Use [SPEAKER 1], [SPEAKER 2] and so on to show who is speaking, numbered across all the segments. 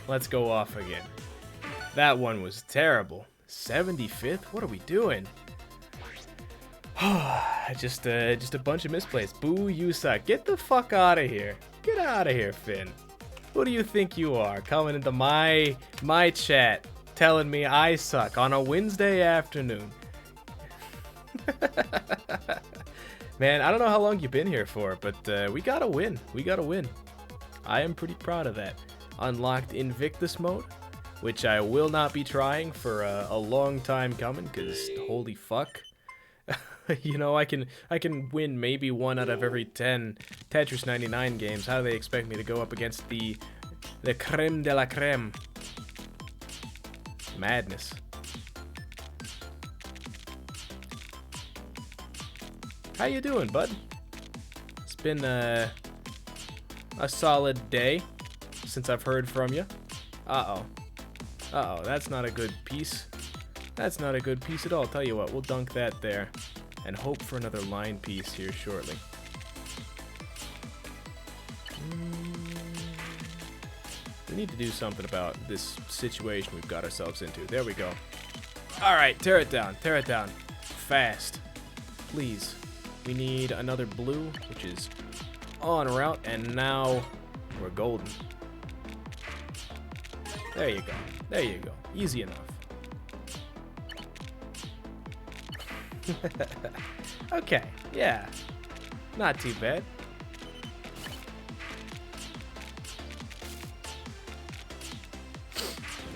[SPEAKER 1] Let's go off again. That one was terrible. 75th? What are we doing? just a bunch of misplays. Boo, you suck. Get the fuck out of here. Get out of here, Finn. Who do you think you are? Coming into my chat, telling me I suck on a Wednesday afternoon. Man, I don't know how long you've been here for, but we gotta win. We gotta win. I am pretty proud of that. Unlocked Invictus mode, which I will not be trying for a long time coming, because holy fuck. You know, I can win maybe 1 out of every 10 Tetris 99 games. How do they expect me to go up against the creme de la creme? Madness. How you doing, bud? It's been a solid day since I've heard from you. Uh-oh. Uh-oh, that's not a good piece. That's not a good piece at all. Tell you what, we'll dunk that there and hope for another line piece here shortly. We need to do something about this situation we've got ourselves into. There we go. Alright, tear it down. Tear it down. Fast. Please. We need another blue, which is en route, and now we're golden. There you go. There you go. Easy enough. Okay, yeah. Not too bad.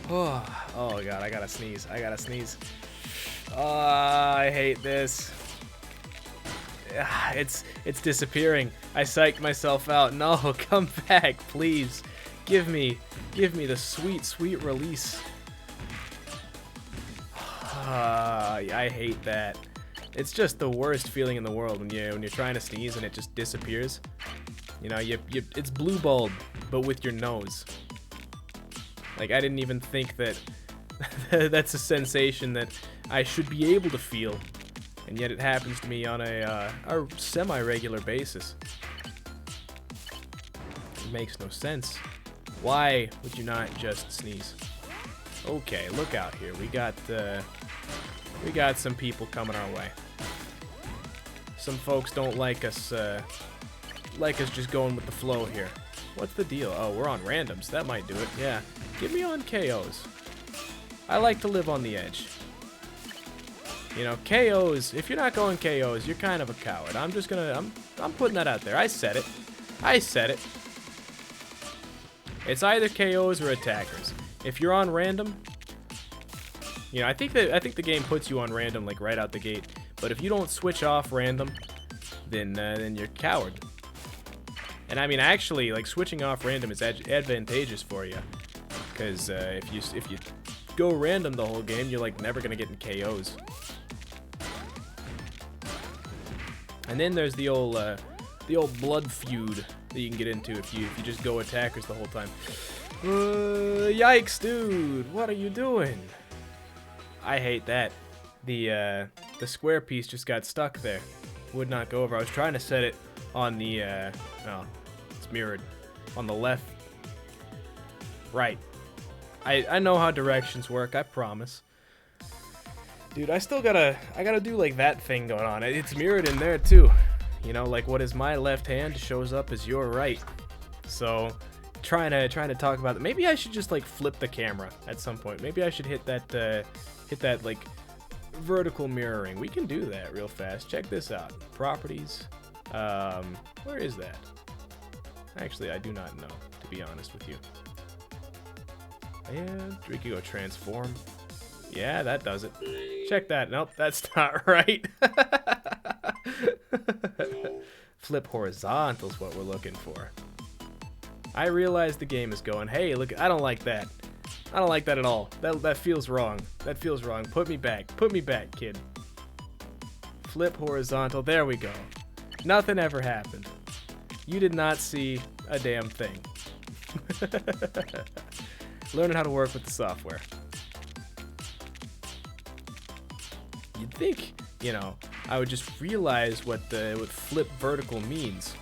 [SPEAKER 1] Oh god, I gotta sneeze. I gotta sneeze. Oh, I hate this. It's disappearing. I psyched myself out. No, come back, please. Give me the sweet release. I hate that. It's just the worst feeling in the world when you're trying to sneeze and it just disappears. You know, it's blue bulb, but with your nose. Like, I didn't even think that that's a sensation that I should be able to feel, and yet it happens to me on a semi-regular basis. It makes no sense. Why would you not just sneeze? Okay, look out here. We got some people coming our way. Some folks don't like us just going with the flow here. What's the deal? Oh, we're on randoms. That might do it. Yeah. Get me on KOs. I like to live on the edge. You know, KOs, if you're not going KOs, you're kind of a coward. I'm putting that out there. I said it. I said it. It's either KOs or attackers. If you're on random, you know, I think the game puts you on random like right out the gate. But if you don't switch off random, then you're a coward. And I mean, actually, like, switching off random is advantageous for you, because if you go random the whole game, you're like never gonna get in KOs. And then there's the old blood feud that you can get into if you just go attackers the whole time. Yikes, dude! What are you doing? I hate that. The square piece just got stuck there. Would not go over. I was trying to set it on the no, it's mirrored on the left. Right. I know how directions work, I promise. Dude, I gotta do like that thing going on. It's mirrored in there too. You know, like what is my left hand shows up as your right. So trying to talk about that. Maybe I should just like flip the camera at some point. Maybe I should hit that like vertical mirroring. We can do that real fast. Check this out. Properties. Where is that? Actually, I do not know, to be honest with you. And we can go transform. Yeah, that does it. Check that. Nope, that's not right. Flip horizontal is what we're looking for. I realize the game is going, hey, look, I don't like that. I don't like that at all. That feels wrong. That feels wrong. Put me back. Put me back, kid. Flip horizontal. There we go. Nothing ever happened. You did not see a damn thing. Learning how to work with the software. You'd think, you know, I would just realize what flip vertical means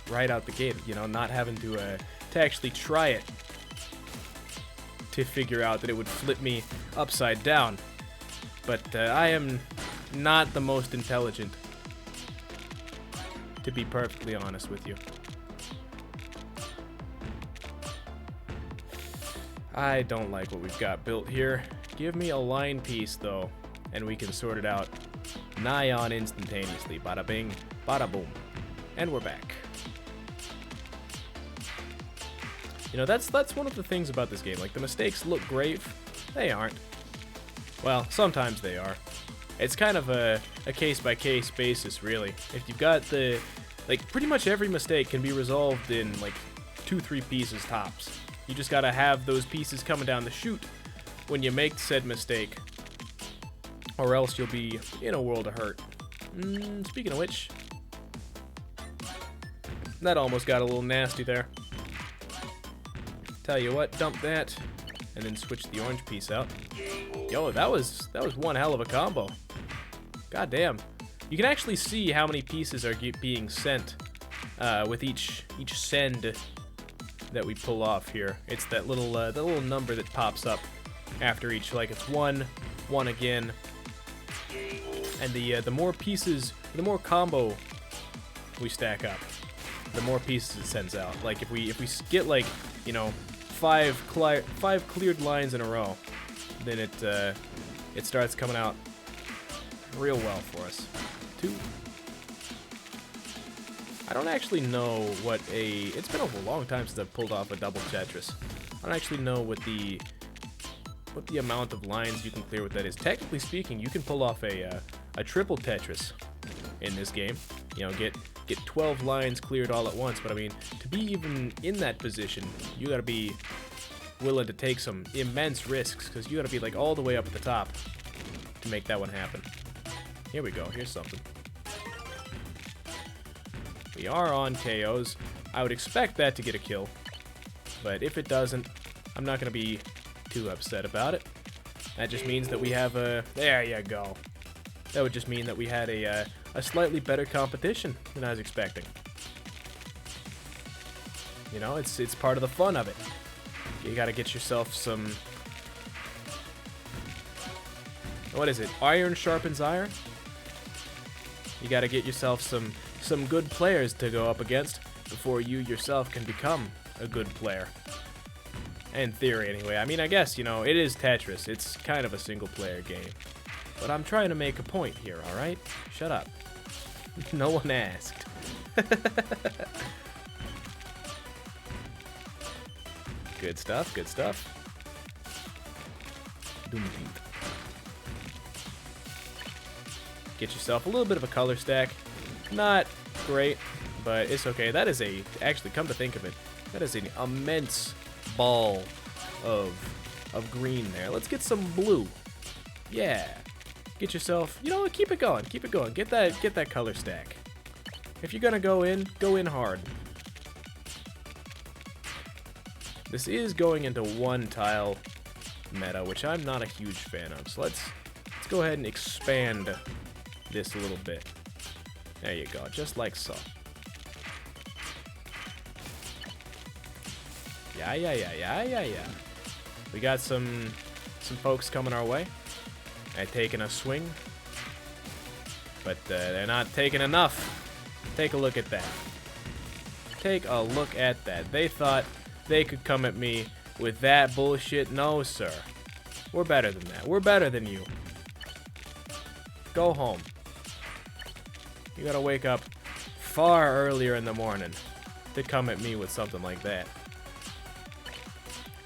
[SPEAKER 1] right out the gate. You know, not having to actually try it. to figure out that it would flip me upside down. But I am not the most intelligent, to be perfectly honest with you. I don't like what we've got built here. Give me a line piece, though, and we can sort it out nigh on instantaneously. Bada bing, bada boom. And we're back. You know, that's one of the things about this game. Like, the mistakes look great. They aren't. Well, sometimes they are. It's kind of a case-by-case basis, really. If you've got the... Like, pretty much every mistake can be resolved in, like, 2-3 pieces tops. You just gotta have those pieces coming down the chute when you make said mistake, or else you'll be in a world of hurt. Speaking of which, that almost got a little nasty there. Tell you what, dump that, and then switch the orange piece out. Yo, that was one hell of a combo. God damn. You can actually see how many pieces are being sent with each send that we pull off here. It's that little number that pops up after each, like it's one again. And the more pieces, the more combo we stack up, the more pieces it sends out. Like if we get, like, you know, five cleared lines in a row, then it starts coming out real well for us. 2. I don't actually know what it's been a long time since I've pulled off a double Tetris. I don't actually know what the amount of lines you can clear with that is. Technically speaking, you can pull off a triple Tetris in this game. You know, get 12 lines cleared all at once. But I mean, to be even in that position, you gotta be willing to take some immense risks, because you gotta be like all the way up at the top to make that one happen. Here we go. Here's something. We are on KOs. I would expect that to get a kill, but if it doesn't, I'm not going to be too upset about it. That just means that we have a... There you go. That would just mean that we had a slightly better competition than I was expecting. You know, it's part of the fun of it. You got to get yourself some... What is it? Iron sharpens iron? You got to get yourself some good players to go up against before you yourself can become a good player. In theory, anyway. I mean, I guess, you know, it is Tetris. It's kind of a single-player game. But I'm trying to make a point here, alright? Shut up. No one asked. Good stuff, good stuff. Get yourself a little bit of a color stack. Not great, but it's okay. That is actually, come to think of it, that is an immense ball of green there. Let's get some blue. Yeah. Get yourself, you know what, keep it going, keep it going. Get that color stack. If you're gonna go in hard. This is going into one tile meta, which I'm not a huge fan of. So let's go ahead and expand this a little bit. There you go, just like so. Yeah. We got some folks coming our way. They're taking a swing, but they're not taking enough. Take a look at that. Take a look at that. They thought they could come at me with that bullshit. No, sir. We're better than that. We're better than you. Go home. You gotta wake up far earlier in the morning to come at me with something like that.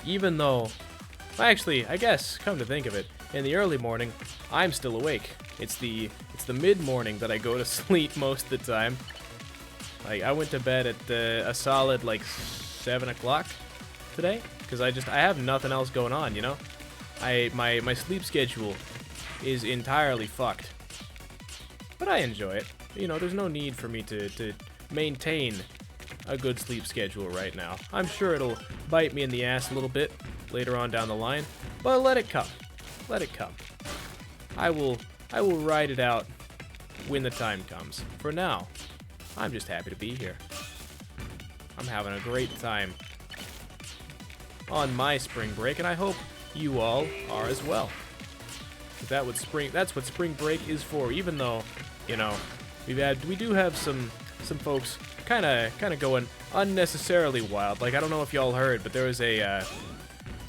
[SPEAKER 1] Even though, actually, I guess, come to think of it, in the early morning, I'm still awake. It's the mid-morning that I go to sleep most of the time. Like, I went to bed at a solid, like, 7 o'clock today, because I have nothing else going on, you know? My sleep schedule is entirely fucked. But I enjoy it. You know, there's no need for me to maintain a good sleep schedule right now. I'm sure it'll bite me in the ass a little bit later on down the line, but let it come. Let it come. I will ride it out when the time comes. For now, I'm just happy to be here. I'm having a great time. on my spring break, and I hope you all are as well. That's what spring break is for. Even though, you know, we do have some folks kind of going unnecessarily wild. Like, I don't know if y'all heard, but there was a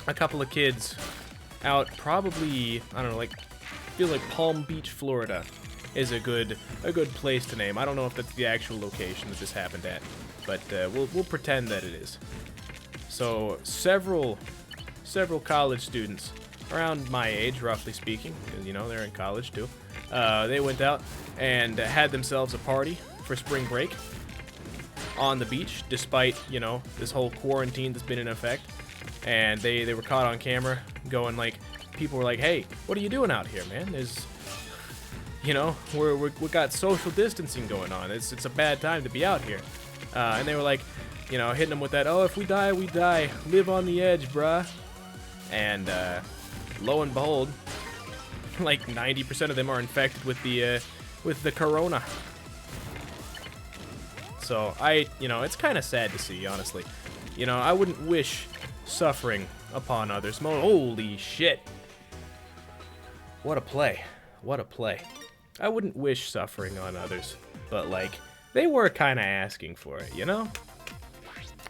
[SPEAKER 1] couple of kids out, probably, I don't know, like, I feel like Palm Beach, Florida is a good place to name. I don't know if that's the actual location that this happened at, but we'll pretend that it is. So several college students around my age, roughly speaking, because, you know, they're in college too. They went out and had themselves a party for spring break on the beach, despite, you know, this whole quarantine that's been in effect. And they were caught on camera going, like, people were like, "Hey, what are you doing out here, man? There's, you know, we got social distancing going on. It's a bad time to be out here." And they were like, you know, hitting them with that, "Oh, if we die, we die. Live on the edge, bruh." And lo and behold, like 90% of them are infected with the corona. So you know, it's kind of sad to see, honestly. You know, I wouldn't wish suffering upon others. Holy shit. What a play. What a play. I wouldn't wish suffering on others, but, like, they were kind of asking for it, you know?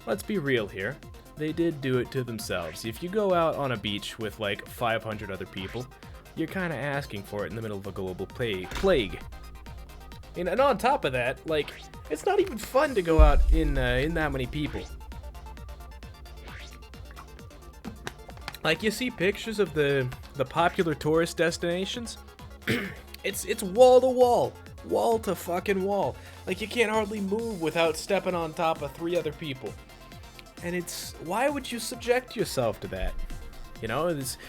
[SPEAKER 1] Let's be real here. They did do it to themselves. If you go out on a beach with, like, 500 other people, you're kind of asking for it in the middle of a global plague. And on top of that, like, it's not even fun to go out in that many people. Like, you see pictures of the popular tourist destinations, it's wall to wall to fucking wall. Like, you can't hardly move without stepping on top of 3 other people. And why would you subject yourself to that? You know,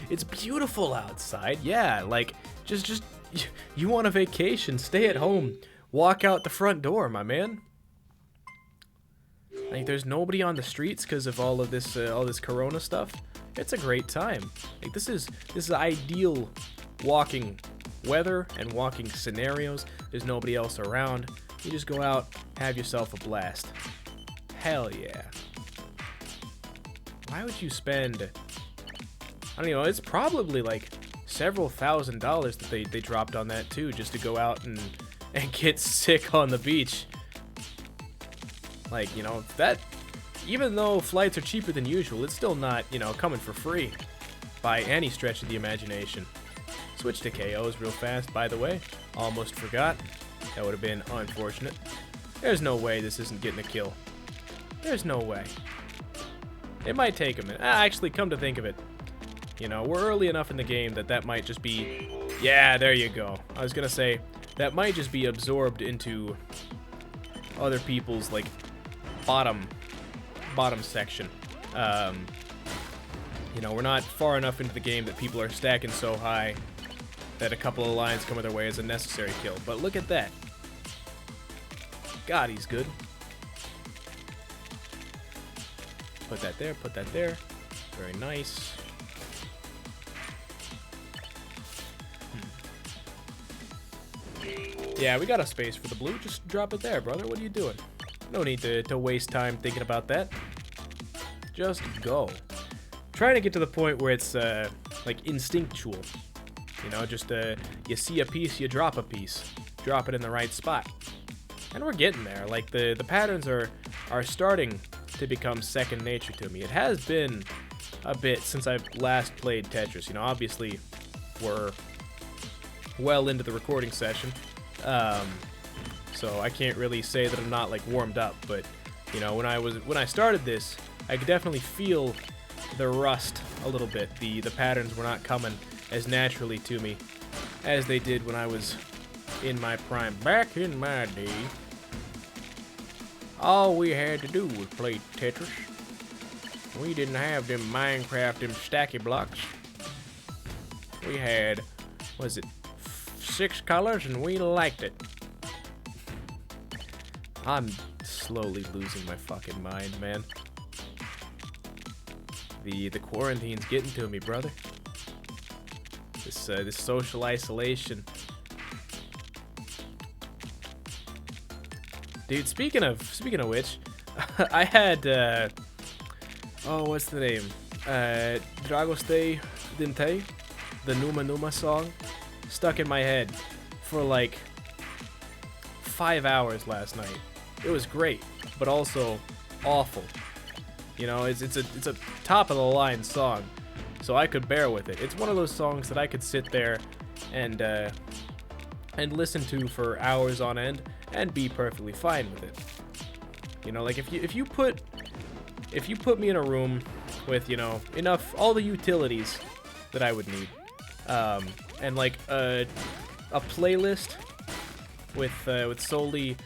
[SPEAKER 1] it's beautiful outside. Yeah, like, just you want a vacation, stay at home, walk out the front door, my man. Like, there's nobody on the streets because of all this corona stuff. It's a great time. Like, this is ideal walking weather and walking scenarios. There's nobody else around. You just go out, have yourself a blast. Hell yeah. Why would you spend, I don't know, it's probably like several $1,000s that they dropped on that too, just to go out and get sick on the beach. Like, you know, that, even though flights are cheaper than usual, it's still not, you know, coming for free by any stretch of the imagination. Switch to KOs real fast, by the way. Almost forgot. That would have been unfortunate. There's no way this isn't getting a kill. There's no way. It might take a minute. Actually, come to think of it, you know, we're early enough in the game that might just be... Yeah, there you go. I was gonna say, that might just be absorbed into other people's, like, bottom section. You know, we're not far enough into the game that people are stacking so high that a couple of lines come their way as a necessary kill. But look at that. God, he's good. Put that there, put that there. Very nice. Yeah, we got a space for the blue. Just drop it there, brother. What are you doing? No need to waste time thinking about that. Just go. Trying to get to the point where it's like instinctual. You know, just you see a piece, you drop a piece. Drop it in the right spot. And we're getting there. Like, the patterns are starting to become second nature to me. It has been a bit since I've last played Tetris. You know, obviously we're well into the recording session. So I can't really say that I'm not, like, warmed up, but, you know, when I started this, I could definitely feel the rust a little bit. The patterns were not coming as naturally to me as they did when I was in my prime. Back in my day, all we had to do was play Tetris. We didn't have them Minecraft, them stacky blocks. We had, what is it, 6 colors, and we liked it. I'm slowly losing my fucking mind, man. The quarantine's getting to me, brother. This social isolation. Dude, speaking of which, I had oh, what's the name? Dragoste Dinte, the Numa Numa song, stuck in my head for like 5 hours last night. It was great, but also awful. You know, it's a top of the line song, so I could bear with it. It's one of those songs that I could sit there and listen to for hours on end and be perfectly fine with it. You know, like if you put me in a room with, you know, all the utilities that I would need, and like a playlist with solely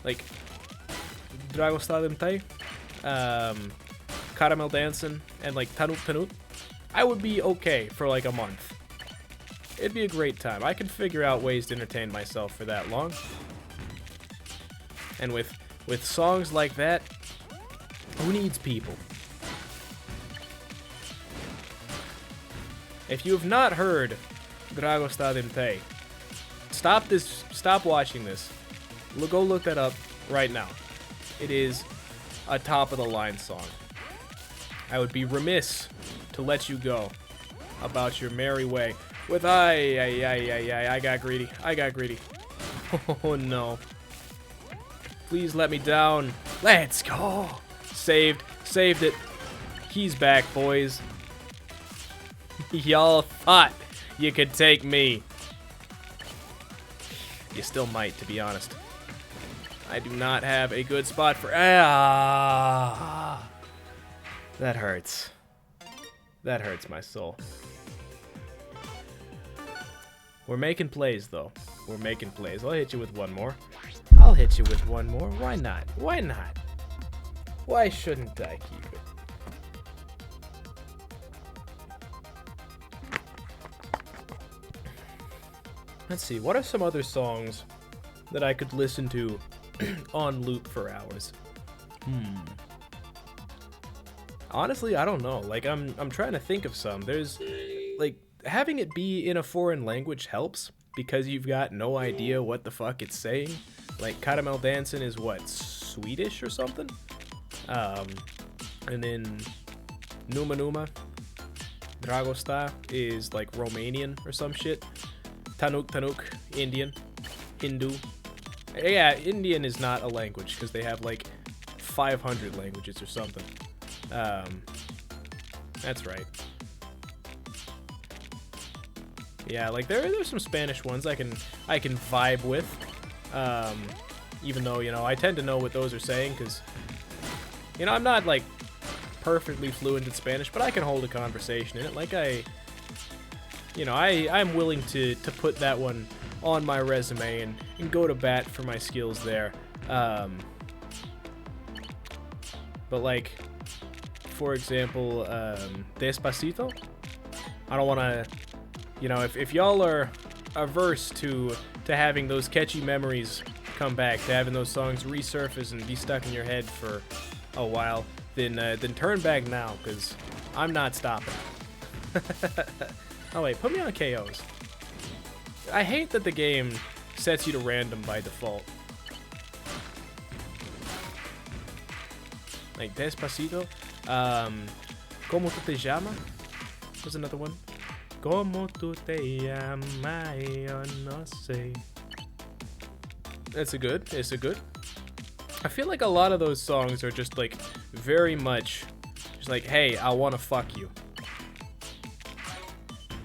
[SPEAKER 1] like Dragostadente, Caramel Dancing, and like Tanuk Tanuk, I would be okay for like a month. It'd be a great time. I can figure out ways to entertain myself for that long. And with songs like that, who needs people? If you have not heard Dragostadente, stop watching this. Go look that up right now. It is a top of the line song. I would be remiss to let you go about your merry way with I got greedy. Oh no. Please let me down. Let's go. Saved it. He's back, boys. Y'all thought you could take me. You still might, to be honest. I do not have a good spot for... That hurts. That hurts my soul. We're making plays, though. We're making plays. I'll hit you with one more. Why not? Why shouldn't I keep it? Let's see. What are some other songs that I could listen to on loop for hours? Honestly, I don't know. Like, I'm trying to think of some. There's, like, having it be in a foreign language helps because you've got no idea what the fuck it's saying. Like, Caramel Dancing is what, Swedish or something? And then Numa Numa Dragosta is like Romanian or some shit. Tanuk Tanuk, Indian. Hindu. Yeah, Indian is not a language because they have like 500 languages or something. That's right. Yeah, like there's some Spanish ones I can vibe with. Even though, you know, I tend to know what those are saying because, you know, I'm not like perfectly fluent in Spanish, but I can hold a conversation in it. Like I'm willing to put that one on my resume and go to bat for my skills there. But like, for example, Despacito, I don't want to, you know, if y'all are averse to having those catchy memories come back, to having those songs resurface and be stuck in your head for a while, then turn back now, because I'm not stopping. Oh wait, put me on KOs. I hate that the game sets you to random by default. Like Despacito. Como tu te llama? There's another one. Como tu te llama, yo no sé. It's a good. I feel like a lot of those songs are just like very much just like, hey, I want to fuck you.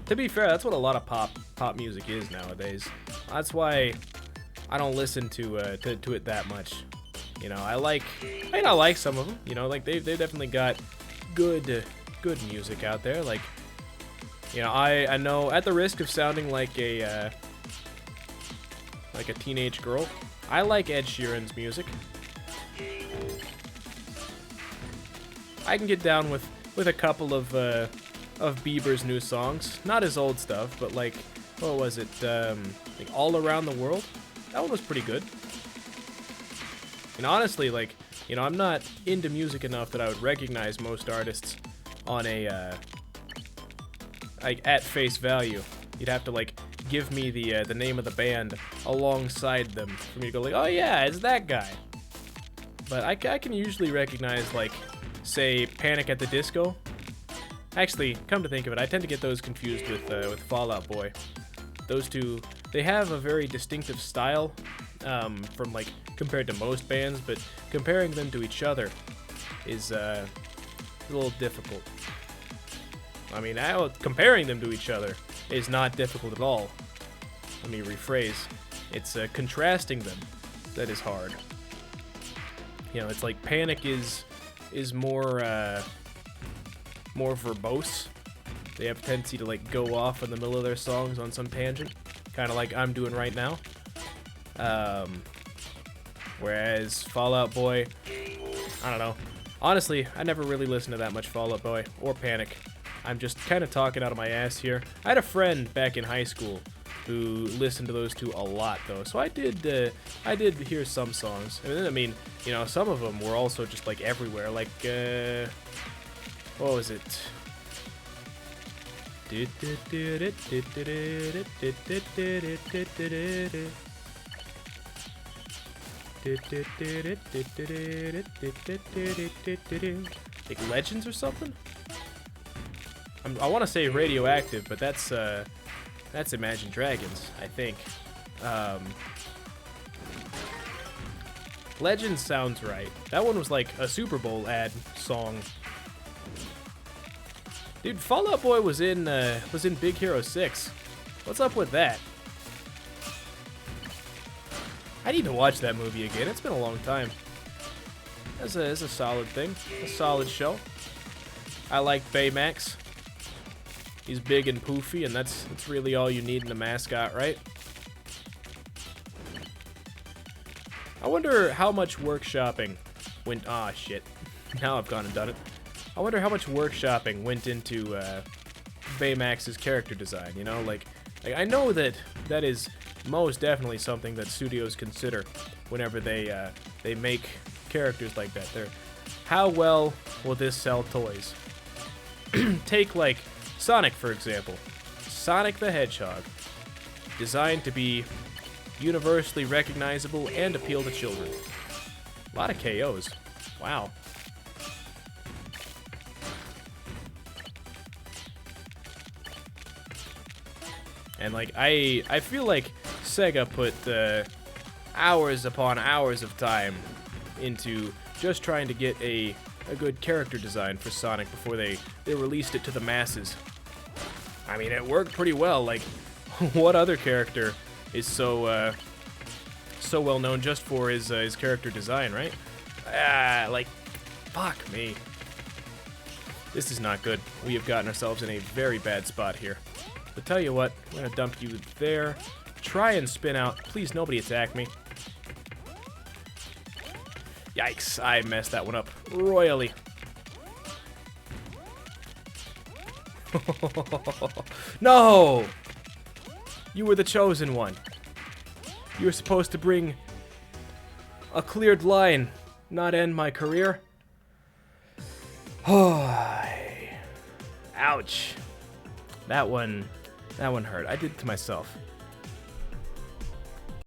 [SPEAKER 1] To be fair, that's what a lot of pop music is nowadays. That's why I don't listen to it that much. You know, I like some of them. You know, like they've definitely got good music out there. Like, you know, I know, at the risk of sounding like a teenage girl, I like Ed Sheeran's music. I can get down with a couple of Bieber's new songs. Not his old stuff, but like, what was it? Like All Around the World? That one was pretty good. And honestly, like, you know, I'm not into music enough that I would recognize most artists on a like at face value. You'd have to like give me the name of the band alongside them for me to go like, oh yeah, it's that guy. But I can usually recognize, like, say Panic at the Disco. Actually, come to think of it, I tend to get those confused with Fall Out Boy. Those two, they have a very distinctive style, from like compared to most bands, but comparing them to each other is a little difficult. I mean, comparing them to each other is not difficult at all. Let me rephrase. It's contrasting them that is hard. You know, it's like Panic is more more verbose. They have a tendency to like go off in the middle of their songs on some tangent, kind of like I'm doing right now. Whereas Fall Out Boy, I don't know. Honestly, I never really listened to that much Fall Out Boy or Panic. I'm just kind of talking out of my ass here. I had a friend back in high school who listened to those two a lot, though. So I did hear some songs. I mean, you know, some of them were also just like everywhere. Like, what was it? Like Legends or something? I want to say Radioactive, but that's Imagine Dragons, I think. Legends sounds right. That one was like a Super Bowl ad song. Dude, Fall Out Boy was in Big Hero 6. What's up with that? I need to watch that movie again. It's been a long time. It's a solid thing. A solid show. I like Baymax. He's big and poofy, and that's really all you need in a mascot, right? I wonder how much workshopping went... Ah, shit. Now I've gone and done it. I wonder how much workshopping went into Baymax's character design, you know? Like I know that is most definitely something that studios consider whenever they make characters like that. How well will this sell toys? Take, like, Sonic, for example. Sonic the Hedgehog. Designed to be universally recognizable and appeal to children. A lot of KOs. Wow. And, like, I feel like Sega put hours upon hours of time into just trying to get a good character design for Sonic before they released it to the masses. I mean, it worked pretty well. Like, what other character is so well known just for his character design, right? Like, fuck me. This is not good. We have gotten ourselves in a very bad spot here. But tell you what, I'm gonna dump you there. Try and spin out. Please, nobody attack me. Yikes, I messed that one up royally. No! You were the chosen one. You were supposed to bring a cleared line, not end my career. Ouch. That one hurt. I did it to myself.